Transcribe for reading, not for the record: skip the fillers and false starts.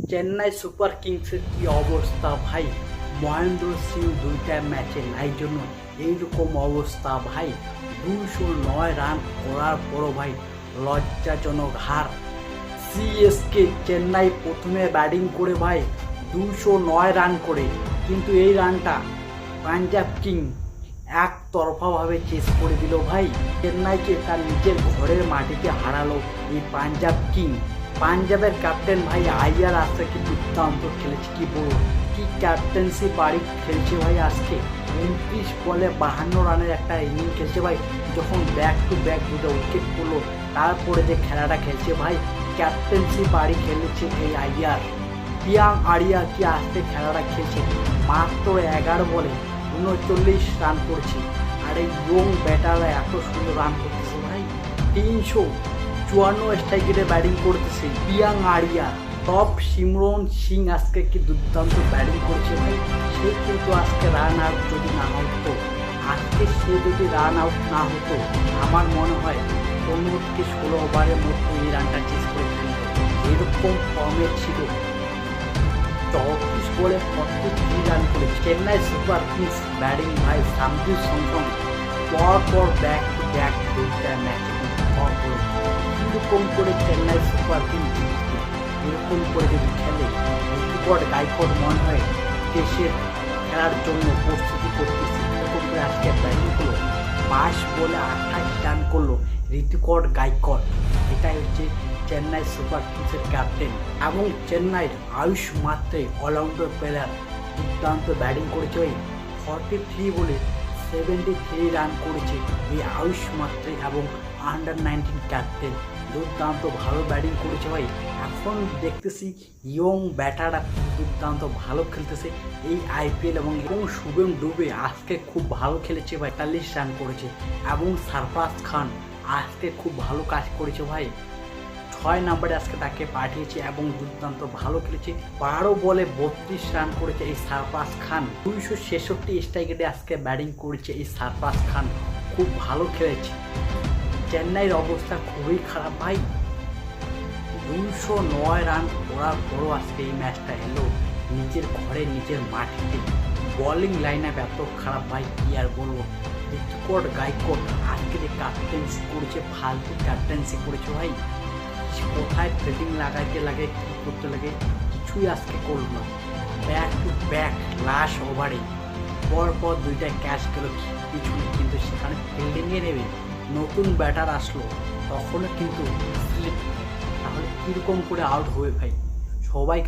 Chennai super কিংসের কি অবস্থা ভাই। মহেন্দ্র সিং দুইটা ম্যাচে নাই জন্য এইরকম অবস্থা ভাই। 209 রান করার পরও ভাই লজ্জাজনক হার। সিএসকে চেন্নাই প্রথমে ব্যাটিং করে ভাই 209 রান করে, কিন্তু এই রানটা পাঞ্জাব কিং একতরফাভাবে চেস করে দিল ভাই। চেন্নাইকে তার নিজের ঘরের মাটিতে হারালো এই পাঞ্জাব কিং। পাঞ্জাবের ক্যাপ্টেন ভাই আইয়ার আজকে কি দুর্দান্ত খেলেছে, কি বলবো, কি ক্যাপ্টেন্সি বাড়ি খেলছে ভাই। আজকে 29 বলে 52 রানের একটা ইনিংস খেলছে ভাই। যখন ব্যাক টু ব্যাক দুটো উইকেট পড়লো, তারপরে যে খেলাটা খেলছে ভাই, ক্যাপ্টেন্সি বাড়ি খেলেছে এই আইয়ার। পিয়াং আরিয়া কি আজকে খেলাটা খেলছে, মাত্র 11 বলে 39 রান করছে। আর এই ইয়ং ব্যাটাররা এত সুন্দর রান করতেছে ভাই। 354 স্ট্রাইকে ব্যাটিং করতেছে পিয়াং আরিয়া। টপ সিমরন সিং আজকে কি দুর্দান্ত ব্যাটিং করছে ভাই। সে কিন্তু আজকে রান আউট যদি না হতো, আজকে সে যদি রান আউট না হতো, আমার মনে হয় 15 থেকে 16 ওভারের মধ্যে এই রানটা চেস করে ফেলত। এরকম ফর্মে ছিল। 34 বলে 43 রান করে চেন্নাই সুপার কিংস ব্যাটিং ভাই। সামজু স্যামসন পর ব্যাক টু ব্যাক দুইটা ম্যাচে এরকম করে চেন্নাই সুপার কিংস এরকম করে যদি খেলে, ঋতুপর্ণ গায়কোয়াড় মনে হয় দেশের খেলার জন্য প্রস্তুতি করতেছে। এরকম করে আজকে ব্যাটিং করলো, 22 বলে 28 রান করলো ঋতুপর্ণ গায়কোয়াড়। এটাই হচ্ছে চেন্নাই সুপার কিংসের ক্যাপ্টেন। এবং চেন্নাইয়ের আয়ুষ মাত্রে অলরাউন্ডার প্লেয়ার দুর্দান্ত ব্যাটিং করেছে ওই 43 বলে 73 রান করেছে এই আয়ুষ মাত্রে। এবং আন্ডার-19 ক্যাপ্টেন দুর্দান্ত ভালো ব্যাটিং করেছে ভাই। এখন দেখতেছি ইয়ং ব্যাটাররা দুর্দান্ত ভালো খেলতেছে এই আইপিএল। এবং শুভম দুবে আজকে খুব ভালো খেলেছে ভাই, 41 রান করেছে। এবং সারফরাজ খান আজকে খুব ভালো কাজ করেছে ভাই, 6 নম্বরে আজকে তাকে পাঠিয়েছে এবং দুর্দান্ত ভালো খেলেছে। 12 বলে 32 রান করেছে এই সারফরাজ খান। 266 স্ট্রাইকে আজকে ব্যাটিং করেছে এই সারফরাজ খান, খুব ভালো খেলেছে। চেন্নাইয়ের অবস্থা খুবই খারাপ ভাই। 209 রান করার পরও আজকে এই ম্যাচটা এলো নিজের ঘরে নিজের মাটিতে। বোলিং লাইন আপ এত খারাপ ভাই, কি আর বলবো। ঋতুপর্ণ গায়কোয়াড় আজকে যে ক্যাপ্টেন্সি করেছে, ফালতু ক্যাপ্টেন্সি করেছে ভাই। কোথায় ফিল্ডিং লাগাইতে লাগে, কী করতে লাগে, কিছুই আজকে করল না। ব্যাক টু ব্যাক লাস্ট ওভারে পর দুইটা ক্যাচ গেল পিছনে, কিন্তু সেখানে ফিল্ডিংয়ে নেবে নতুন ব্যাটার আসলো, তখনও কিন্তু স্লিপ। তাহলে কীরকম করে আউট হবে ভাই সবাই।